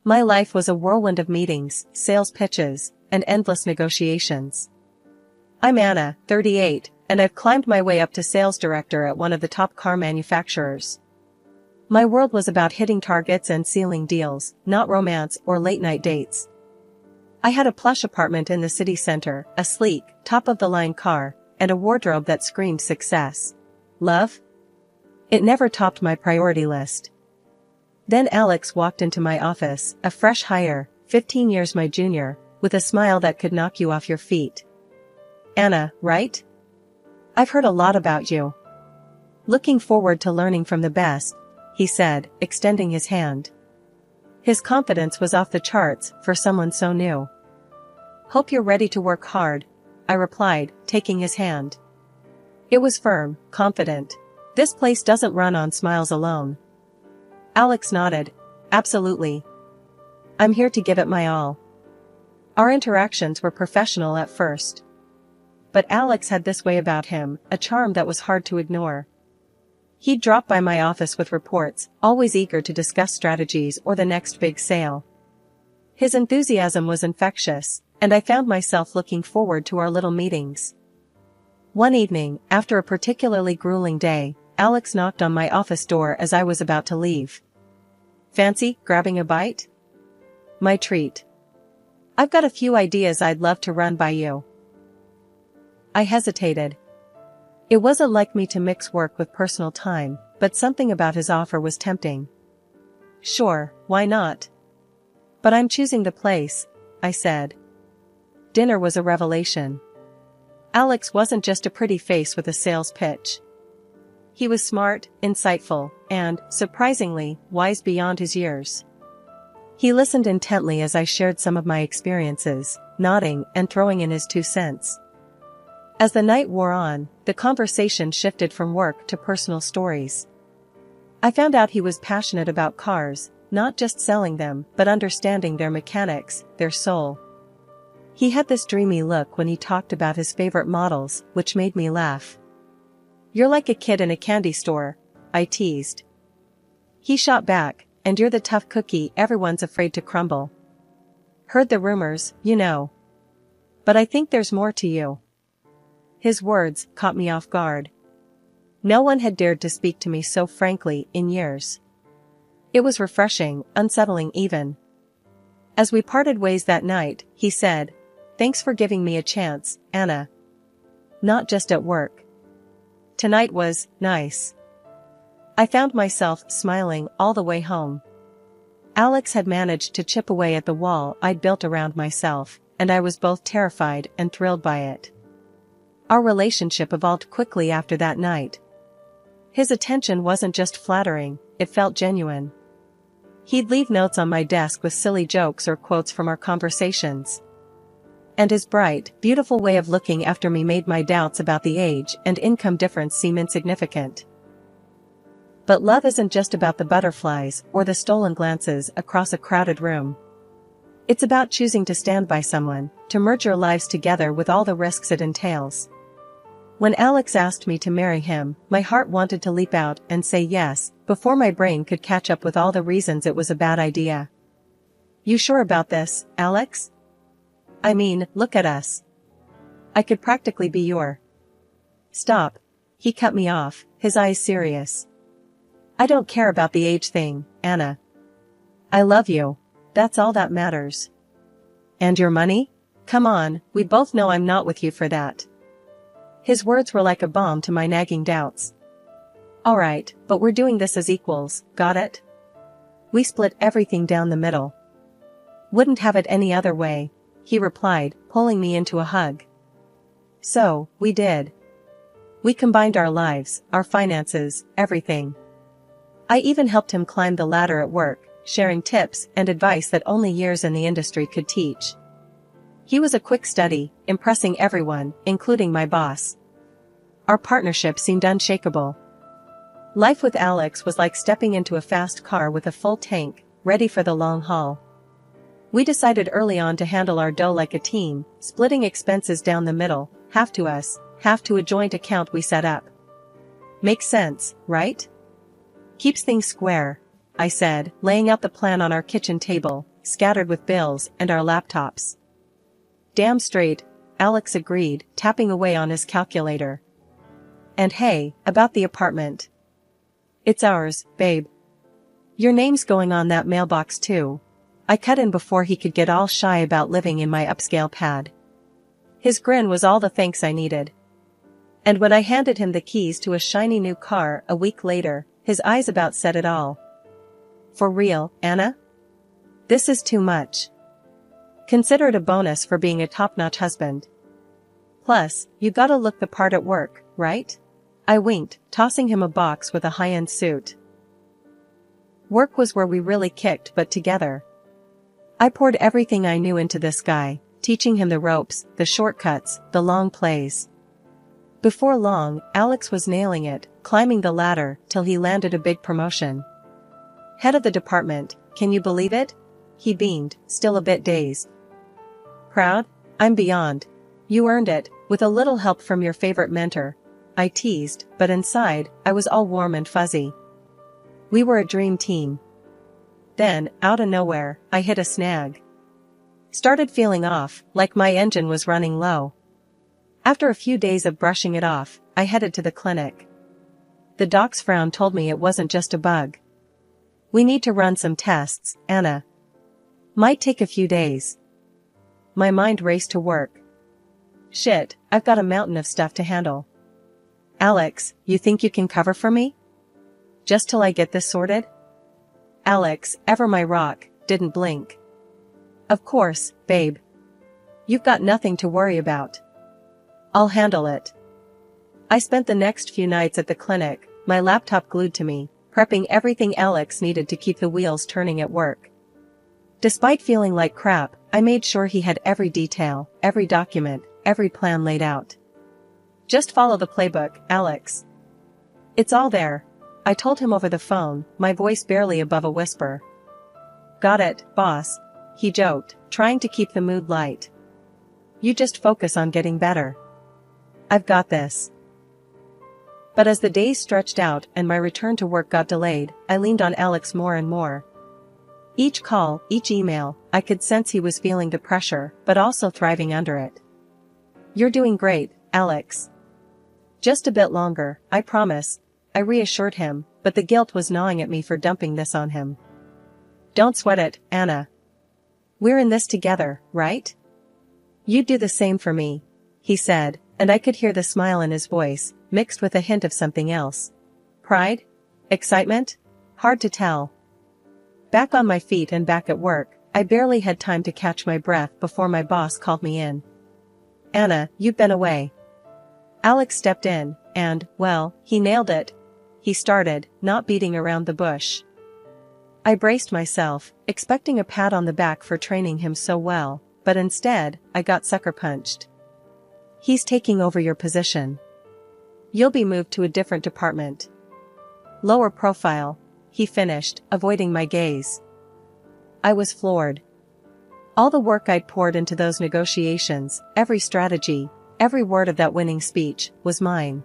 My life was a whirlwind of meetings, sales pitches, and endless negotiations. I'm Anna, 38, and I've climbed my way up to sales director at one of the top car manufacturers. My world was about hitting targets and sealing deals, not romance or late-night dates. I had a plush apartment in the city center, a sleek, top-of-the-line car, and a wardrobe that screamed success. Love? It never topped my priority list. Then Alex walked into my office, a fresh hire, 15 years my junior, with a smile that could knock you off your feet. Anna, right? I've heard a lot about you. Looking forward to learning from the best, he said, extending his hand. His confidence was off the charts for someone so new. Hope you're ready to work hard, I replied, taking his hand. It was firm, confident. This place doesn't run on smiles alone. Alex nodded. Absolutely. I'm here to give it my all. Our interactions were professional at first. But Alex had this way about him, a charm that was hard to ignore. He'd drop by my office with reports, always eager to discuss strategies or the next big sale. His enthusiasm was infectious, and I found myself looking forward to our little meetings. One evening, after a particularly grueling day, Alex knocked on my office door as I was about to leave. Fancy grabbing a bite? My treat. I've got a few ideas I'd love to run by you. I hesitated. It wasn't like me to mix work with personal time, but something about his offer was tempting. Sure, why not? But I'm choosing the place, I said. Dinner was a revelation. Alex wasn't just a pretty face with a sales pitch. He was smart, insightful, and, surprisingly, wise beyond his years. He listened intently as I shared some of my experiences, nodding and throwing in his 2 cents. As the night wore on, the conversation shifted from work to personal stories. I found out he was passionate about cars, not just selling them, but understanding their mechanics, their soul. He had this dreamy look when he talked about his favorite models, which made me laugh. You're like a kid in a candy store, I teased. He shot back, and you're the tough cookie everyone's afraid to crumble. Heard the rumors, you know. But I think there's more to you. His words caught me off guard. No one had dared to speak to me so frankly in years. It was refreshing, unsettling even. As we parted ways that night, he said, "Thanks for giving me a chance, Anna. Not just at work. Tonight was nice." I found myself smiling all the way home. Alex had managed to chip away at the wall I'd built around myself, and I was both terrified and thrilled by it. Our relationship evolved quickly after that night. His attention wasn't just flattering, it felt genuine. He'd leave notes on my desk with silly jokes or quotes from our conversations. And his bright, beautiful way of looking after me made my doubts about the age and income difference seem insignificant. But love isn't just about the butterflies or the stolen glances across a crowded room. It's about choosing to stand by someone, to merge your lives together with all the risks it entails. When Alex asked me to marry him, my heart wanted to leap out and say yes, before my brain could catch up with all the reasons it was a bad idea. You sure about this, Alex? I mean, look at us. I could practically be your... Stop. He cut me off, his eyes serious. I don't care about the age thing, Anna. I love you. That's all that matters. And your money? Come on, we both know I'm not with you for that. His words were like a balm to my nagging doubts. All right, but we're doing this as equals, got it? We split everything down the middle. Wouldn't have it any other way, he replied, pulling me into a hug. So, we did. We combined our lives, our finances, everything. I even helped him climb the ladder at work, sharing tips and advice that only years in the industry could teach. He was a quick study, impressing everyone, including my boss. Our partnership seemed unshakable. Life with Alex was like stepping into a fast car with a full tank, ready for the long haul. We decided early on to handle our dough like a team, splitting expenses down the middle, half to us, half to a joint account we set up. Makes sense, right? Keeps things square, I said, laying out the plan on our kitchen table, scattered with bills and our laptops. Damn straight, Alex agreed, tapping away on his calculator. And hey, about the apartment. It's ours, babe. Your name's going on that mailbox too. I cut in before he could get all shy about living in my upscale pad. His grin was all the thanks I needed. And when I handed him the keys to a shiny new car a week later, his eyes about said it all. For real, Anna? This is too much. Consider it a bonus for being a top-notch husband. Plus, you gotta look the part at work, right? I winked, tossing him a box with a high-end suit. Work was where we really kicked butt together. I poured everything I knew into this guy, teaching him the ropes, the shortcuts, the long plays. Before long, Alex was nailing it, climbing the ladder till he landed a big promotion. Head of the department, can you believe it? He beamed, still a bit dazed. Proud? I'm beyond. You earned it, with a little help from your favorite mentor. I teased, but inside, I was all warm and fuzzy. We were a dream team. Then, out of nowhere, I hit a snag. Started feeling off, like my engine was running low. After a few days of brushing it off, I headed to the clinic. The doc's frown told me it wasn't just a bug. We need to run some tests, Anna. Might take a few days. My mind raced to work. Shit, I've got a mountain of stuff to handle. Alex, you think you can cover for me? Just till I get this sorted? Alex, ever my rock, didn't blink. Of course, babe. You've got nothing to worry about. I'll handle it. I spent the next few nights at the clinic, my laptop glued to me, prepping everything Alex needed to keep the wheels turning at work. Despite feeling like crap, I made sure he had every detail, every document, every plan laid out. Just follow the playbook, Alex. It's all there. I told him over the phone, my voice barely above a whisper. Got it, boss. He joked, trying to keep the mood light. You just focus on getting better. I've got this. But as the days stretched out and my return to work got delayed, I leaned on Alex more and more. Each call, each email, I could sense he was feeling the pressure, but also thriving under it. You're doing great, Alex. Just a bit longer, I promise, I reassured him, but the guilt was gnawing at me for dumping this on him. Don't sweat it, Anna. We're in this together, right? You'd do the same for me, he said, and I could hear the smile in his voice, mixed with a hint of something else. Pride? Excitement? Hard to tell. Back on my feet and back at work, I barely had time to catch my breath before my boss called me in. Anna, you've been away. Alex stepped in, and, well, he nailed it. He started, not beating around the bush. I braced myself, expecting a pat on the back for training him so well, but instead, I got sucker punched. He's taking over your position. You'll be moved to a different department. Lower profile, he finished, avoiding my gaze. I was floored. All the work I'd poured into those negotiations, every strategy, every word of that winning speech, was mine.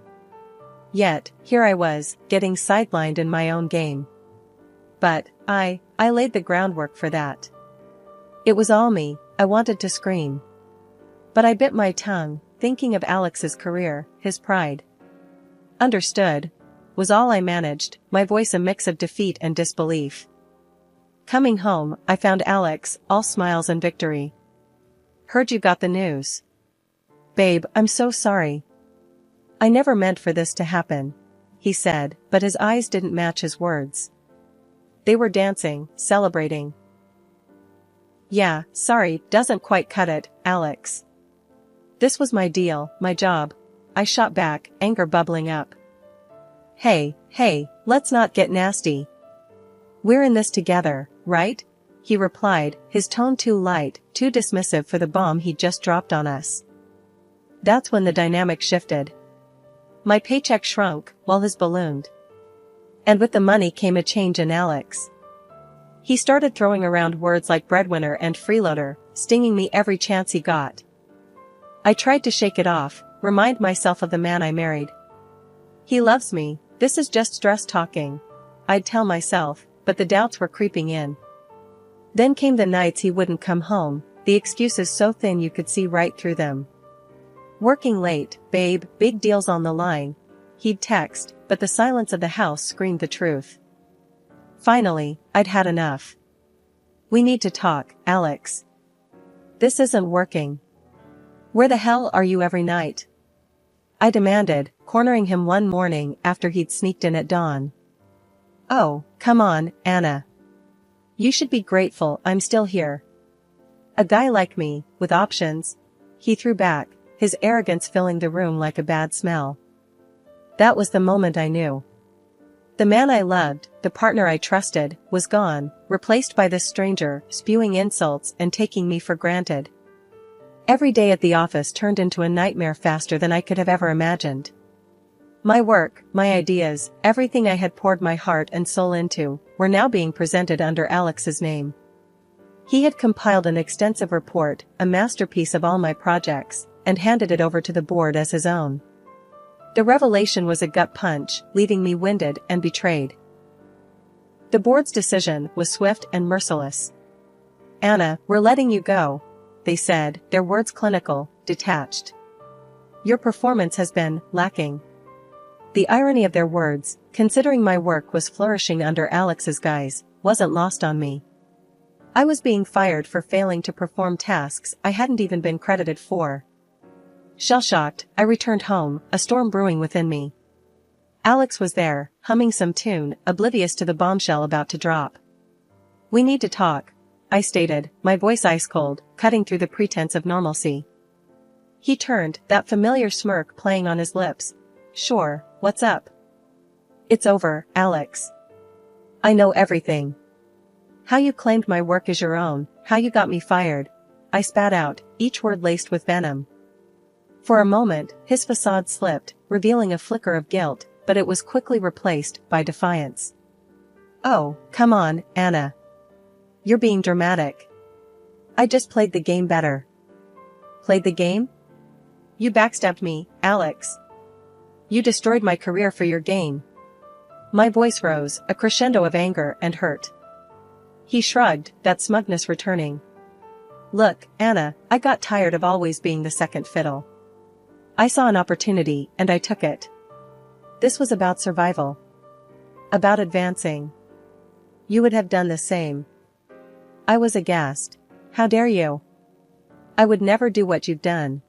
Yet, here I was, getting sidelined in my own game. But, I laid the groundwork for that. It was all me. I wanted to scream. But I bit my tongue, thinking of Alex's career, his pride. Understood, was all I managed, my voice a mix of defeat and disbelief. Coming home, I found Alex, all smiles and victory. Heard you got the news. Babe, I'm so sorry. I never meant for this to happen, he said, but his eyes didn't match his words. They were dancing, celebrating. Yeah, sorry, doesn't quite cut it, Alex. This was my deal, my job. I shot back, anger bubbling up. Hey, let's not get nasty. We're in this together, right? He replied, his tone too light, too dismissive for the bomb he'd just dropped on us. That's when the dynamic shifted. My paycheck shrunk, while his ballooned. And with the money came a change in Alex. He started throwing around words like breadwinner and freeloader, stinging me every chance he got. I tried to shake it off, remind myself of the man I married. He loves me, this is just stress talking, I'd tell myself, but the doubts were creeping in. Then came the nights he wouldn't come home, the excuses so thin you could see right through them. Working late, babe, big deals on the line. He'd text, but the silence of the house screamed the truth. Finally, I'd had enough. We need to talk, Alex. This isn't working. Where the hell are you every night? I demanded, cornering him one morning after he'd sneaked in at dawn. Oh, come on, Anna. You should be grateful I'm still here. A guy like me, with options? He threw back, his arrogance filling the room like a bad smell. That was the moment I knew. The man I loved, the partner I trusted, was gone, replaced by this stranger, spewing insults and taking me for granted. Every day at the office turned into a nightmare faster than I could have ever imagined. My work, my ideas, everything I had poured my heart and soul into, were now being presented under Alex's name. He had compiled an extensive report, a masterpiece of all my projects, and handed it over to the board as his own. The revelation was a gut punch, leaving me winded and betrayed. The board's decision was swift and merciless. Anna, we're letting you go, they said, their words clinical, detached. Your performance has been lacking. The irony of their words, considering my work was flourishing under Alex's guise, wasn't lost on me. I was being fired for failing to perform tasks I hadn't even been credited for. Shell-shocked, I returned home, a storm brewing within me. Alex was there, humming some tune, oblivious to the bombshell about to drop. We need to talk, I stated, my voice ice-cold, cutting through the pretense of normalcy. He turned, that familiar smirk playing on his lips. Sure, what's up? It's over, Alex. I know everything. How you claimed my work as your own, how you got me fired. I spat out, each word laced with venom. For a moment, his facade slipped, revealing a flicker of guilt, but it was quickly replaced by defiance. Oh, come on, Anna. You're being dramatic. I just played the game better. Played the game? You backstabbed me, Alex. You destroyed my career for your gain. My voice rose, a crescendo of anger and hurt. He shrugged, that smugness returning. Look, Anna, I got tired of always being the second fiddle. I saw an opportunity, and I took it. This was about survival. About advancing. You would have done the same. I was aghast. How dare you? I would never do what you've done.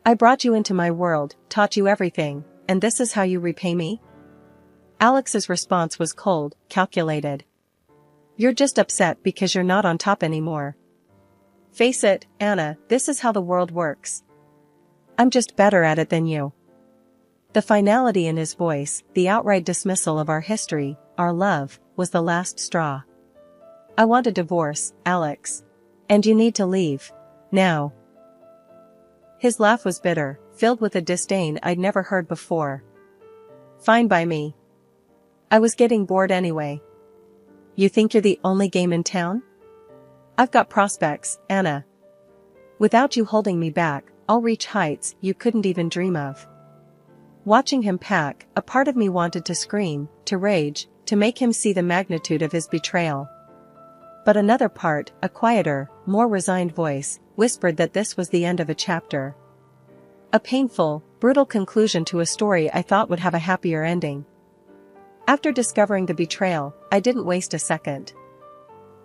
I brought you into my world, taught you everything, and this is how you repay me? Alex's response was cold, calculated. You're just upset because you're not on top anymore. Face it, Anna, this is how the world works. I'm just better at it than you. The finality in his voice, the outright dismissal of our history, our love, was the last straw. I want a divorce, Alex. And you need to leave. Now. His laugh was bitter, filled with a disdain I'd never heard before. Fine by me. I was getting bored anyway. You think you're the only game in town? I've got prospects, Anna. Without you holding me back, I'll reach heights you couldn't even dream of. Watching him pack, a part of me wanted to scream, to rage, to make him see the magnitude of his betrayal. But another part, a quieter, more resigned voice, whispered that this was the end of a chapter. A painful, brutal conclusion to a story I thought would have a happier ending. After discovering the betrayal, I didn't waste a second.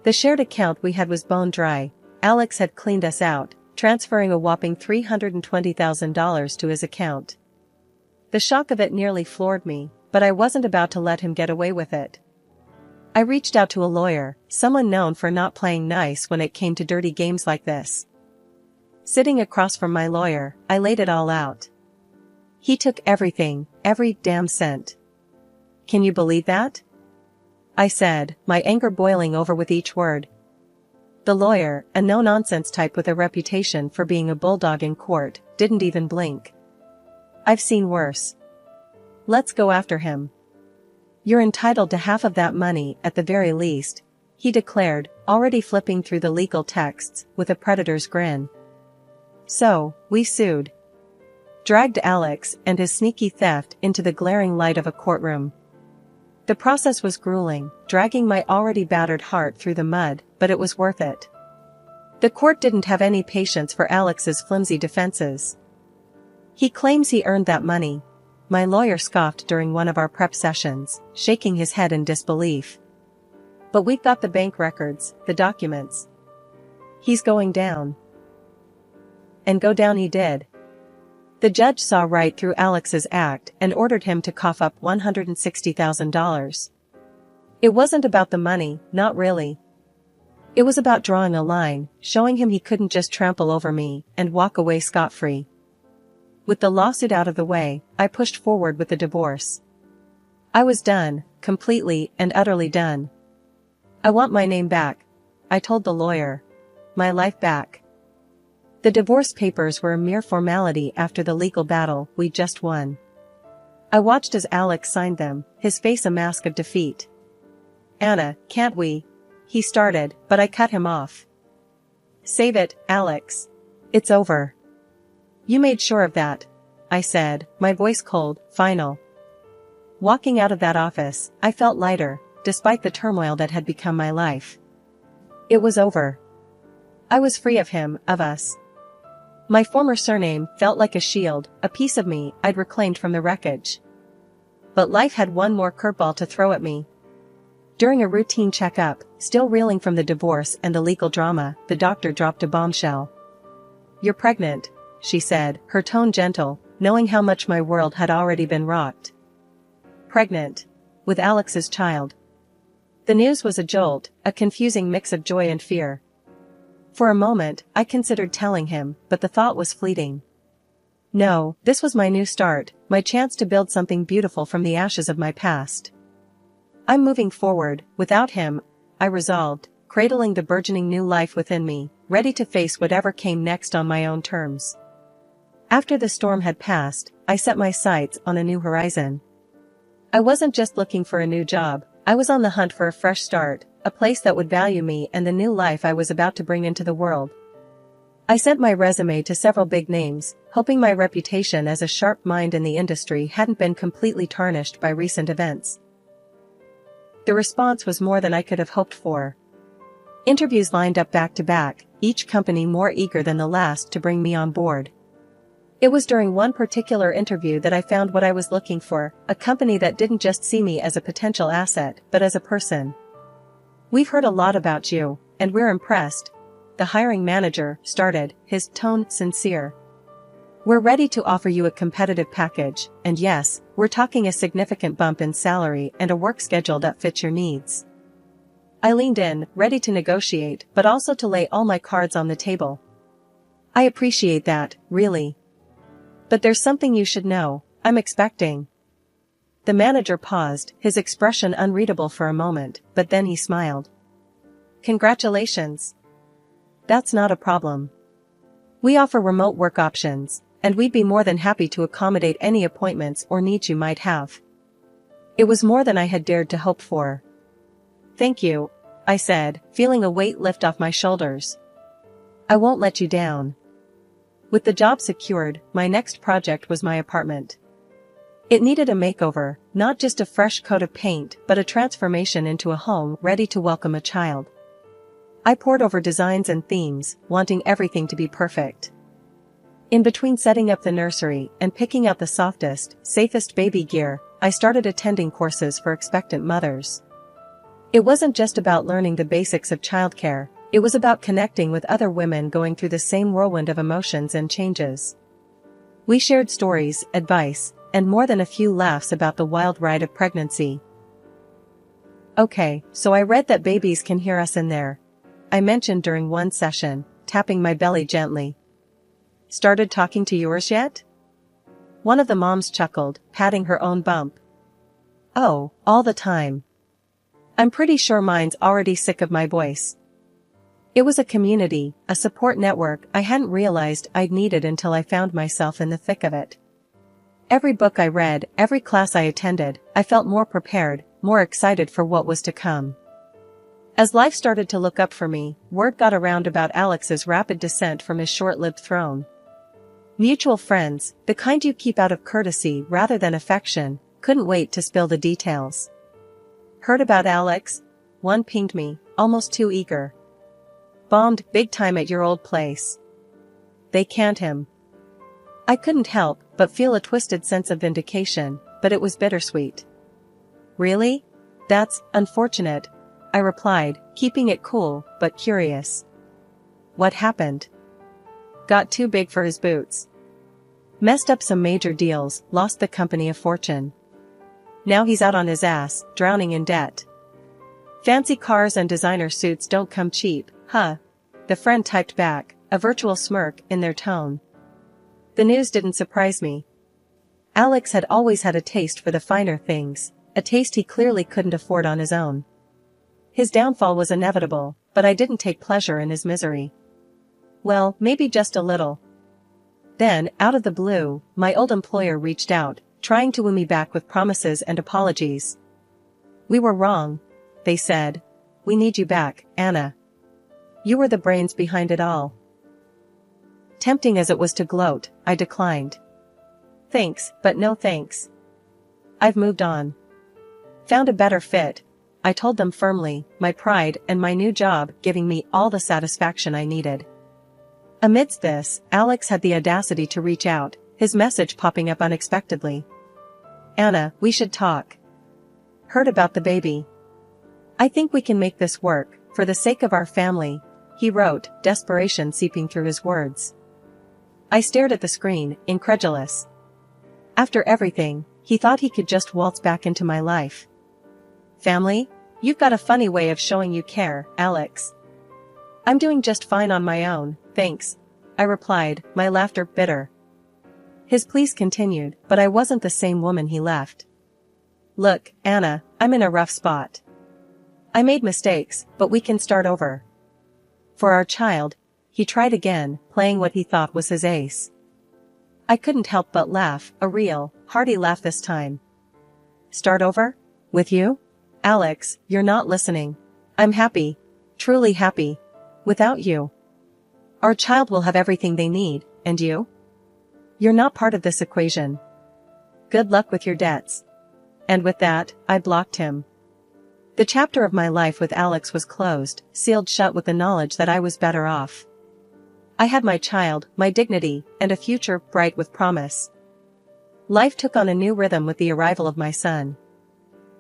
The shared account we had was bone dry. Alex had cleaned us out, transferring a whopping $320,000 to his account. The shock of it nearly floored me, but I wasn't about to let him get away with it. I reached out to a lawyer, someone known for not playing nice when it came to dirty games like this. Sitting across from my lawyer, I laid it all out. He took everything, every damn cent. Can you believe that? I said, my anger boiling over with each word. The lawyer, a no-nonsense type with a reputation for being a bulldog in court, didn't even blink. I've seen worse. Let's go after him. You're entitled to half of that money at the very least, he declared, already flipping through the legal texts with a predator's grin. So, we sued. Dragged Alex and his sneaky theft into the glaring light of a courtroom. The process was grueling, dragging my already battered heart through the mud, but it was worth it. The court didn't have any patience for Alex's flimsy defenses. He claims he earned that money. My lawyer scoffed during one of our prep sessions, shaking his head in disbelief. But we've got the bank records, the documents. He's going down. And go down he did. The judge saw right through Alex's act and ordered him to cough up $160,000. It wasn't about the money, not really. It was about drawing a line, showing him he couldn't just trample over me and walk away scot-free. With the lawsuit out of the way, I pushed forward with the divorce. I was done, completely and utterly done. I want my name back, I told the lawyer. My life back. The divorce papers were a mere formality after the legal battle we just won. I watched as Alex signed them, his face a mask of defeat. "Anna, can't we?" he started, but I cut him off. "Save it, Alex. It's over." "You made sure of that," I said, my voice cold, final. Walking out of that office, I felt lighter, despite the turmoil that had become my life. It was over. I was free of him, of us. My former surname felt like a shield, a piece of me I'd reclaimed from the wreckage. But life had one more curveball to throw at me. During a routine checkup, still reeling from the divorce and the legal drama, the doctor dropped a bombshell. "You're pregnant," she said, her tone gentle, knowing how much my world had already been rocked. Pregnant. With Alex's child. The news was a jolt, a confusing mix of joy and fear. For a moment, I considered telling him, but the thought was fleeting. No, this was my new start, my chance to build something beautiful from the ashes of my past. "I'm moving forward, without him," I resolved, cradling the burgeoning new life within me, ready to face whatever came next on my own terms. After the storm had passed, I set my sights on a new horizon. I wasn't just looking for a new job, I was on the hunt for a fresh start, a place that would value me and the new life I was about to bring into the world. I sent my resume to several big names, hoping my reputation as a sharp mind in the industry hadn't been completely tarnished by recent events. The response was more than I could have hoped for. Interviews lined up back to back, each company more eager than the last to bring me on board. It was during one particular interview that I found what I was looking for, a company that didn't just see me as a potential asset, but as a person. "We've heard a lot about you, and we're impressed," the hiring manager started, his tone sincere. "We're ready to offer you a competitive package, and yes, we're talking a significant bump in salary and a work schedule that fits your needs." I leaned in, ready to negotiate, but also to lay all my cards on the table. "I appreciate that, really. But there's something you should know, I'm expecting." The manager paused, his expression unreadable for a moment, but then he smiled. "Congratulations. That's not a problem. We offer remote work options, and we'd be more than happy to accommodate any appointments or needs you might have." It was more than I had dared to hope for. "Thank you," I said, feeling a weight lift off my shoulders. "I won't let you down." With the job secured, my next project was my apartment. It needed a makeover, not just a fresh coat of paint but a transformation into a home ready to welcome a child. I pored over designs and themes, wanting everything to be perfect. In between setting up the nursery and picking out the softest, safest baby gear, I started attending courses for expectant mothers. It wasn't just about learning the basics of childcare, it was about connecting with other women going through the same whirlwind of emotions and changes. We shared stories, advice, and more than a few laughs about the wild ride of pregnancy. "Okay, so I read that babies can hear us in there," I mentioned during one session, tapping my belly gently. "Started talking to yours yet?" One of the moms chuckled, patting her own bump. "Oh, all the time. I'm pretty sure mine's already sick of my voice." It was a community, a support network I hadn't realized I'd needed until I found myself in the thick of it. Every book I read, every class I attended, I felt more prepared, more excited for what was to come. As life started to look up for me, word got around about Alex's rapid descent from his short-lived throne. Mutual friends, the kind you keep out of courtesy rather than affection, couldn't wait to spill the details. Heard about Alex? One pinged me, almost too eager. Bombed big time at your old place. They canned him. I couldn't help but feel a twisted sense of vindication, but it was bittersweet. Really? That's unfortunate, I replied, keeping it cool, but curious. What happened? Got too big for his boots. Messed up some major deals, lost the company a fortune. Now he's out on his ass, drowning in debt. Fancy cars and designer suits don't come cheap, huh? The friend typed back, a virtual smirk in their tone. The news didn't surprise me. Alex had always had a taste for the finer things, a taste he clearly couldn't afford on his own. His downfall was inevitable, but I didn't take pleasure in his misery. Well, maybe just a little. Then, out of the blue, my old employer reached out, trying to woo me back with promises and apologies. We were wrong, they said. We need you back, Anna. You were the brains behind it all. Tempting as it was to gloat, I declined. Thanks, but no thanks. I've moved on. Found a better fit, I told them firmly, my pride and my new job giving me all the satisfaction I needed. Amidst this, Alex had the audacity to reach out, his message popping up unexpectedly. Anna, we should talk. Heard about the baby. I think we can make this work, for the sake of our family, he wrote, desperation seeping through his words. I stared at the screen, incredulous. After everything, he thought he could just waltz back into my life. Family? You've got a funny way of showing you care, Alex. I'm doing just fine on my own, thanks, I replied, my laughter bitter. His pleas continued, but I wasn't the same woman he left. Look, Anna, I'm in a rough spot. I made mistakes, but we can start over. For our child, he tried again, playing what he thought was his ace. I couldn't help but laugh, a real, hearty laugh this time. Start over? With you? Alex, you're not listening. I'm happy. Truly happy. Without you. Our child will have everything they need, and you? You're not part of this equation. Good luck with your debts. And with that, I blocked him. The chapter of my life with Alex was closed, sealed shut with the knowledge that I was better off. I had my child, my dignity, and a future bright with promise. Life took on a new rhythm with the arrival of my son.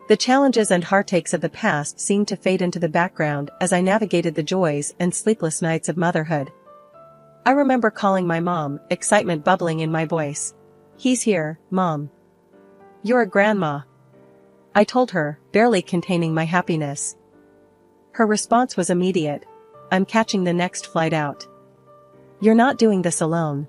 The challenges and heartaches of the past seemed to fade into the background as I navigated the joys and sleepless nights of motherhood. I remember calling my mom, excitement bubbling in my voice. He's here, Mom. You're a grandma. I told her, barely containing my happiness. Her response was immediate. I'm catching the next flight out. You're not doing this alone.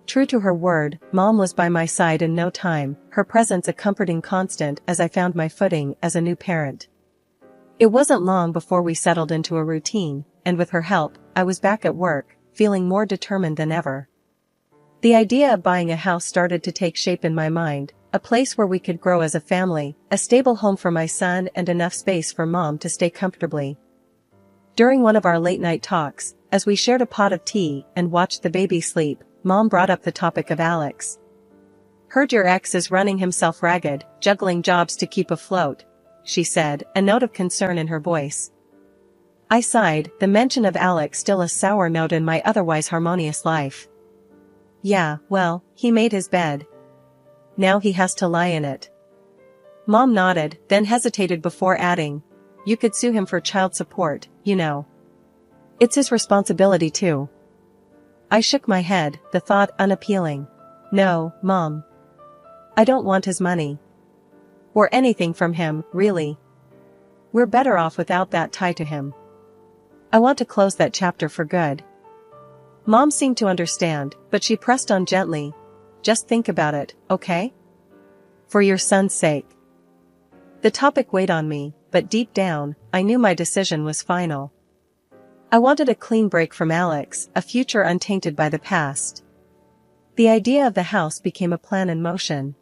True to her word, Mom was by my side in no time, her presence a comforting constant as I found my footing as a new parent. It wasn't long before we settled into a routine, and with her help, I was back at work, feeling more determined than ever. The idea of buying a house started to take shape in my mind, a place where we could grow as a family, a stable home for my son and enough space for Mom to stay comfortably. During one of our late-night talks, as we shared a pot of tea and watched the baby sleep, Mom brought up the topic of Alex. Heard your ex is running himself ragged, juggling jobs to keep afloat, she said, a note of concern in her voice. I sighed, the mention of Alex still a sour note in my otherwise harmonious life. Yeah, well, he made his bed. Now he has to lie in it. Mom nodded, then hesitated before adding, you could sue him for child support, you know. It's his responsibility too. I shook my head, the thought unappealing. No, Mom. I don't want his money. Or anything from him, really. We're better off without that tie to him. I want to close that chapter for good. Mom seemed to understand, but she pressed on gently. Just think about it, okay? For your son's sake. The topic weighed on me, but deep down, I knew my decision was final. I wanted a clean break from Alex, a future untainted by the past. The idea of the house became a plan in motion.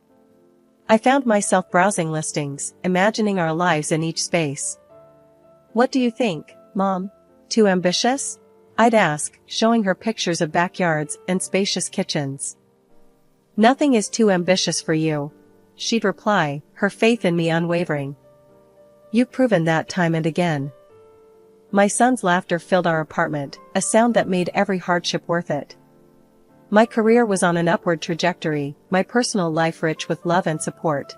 I found myself browsing listings, imagining our lives in each space. What do you think, Mom? Too ambitious? I'd ask, showing her pictures of backyards and spacious kitchens. Nothing is too ambitious for you, she'd reply, her faith in me unwavering. You've proven that time and again. My son's laughter filled our apartment, a sound that made every hardship worth it. My career was on an upward trajectory, my personal life rich with love and support.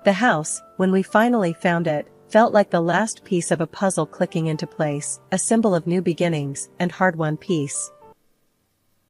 The house, when we finally found it, felt like the last piece of a puzzle clicking into place, a symbol of new beginnings and hard-won peace.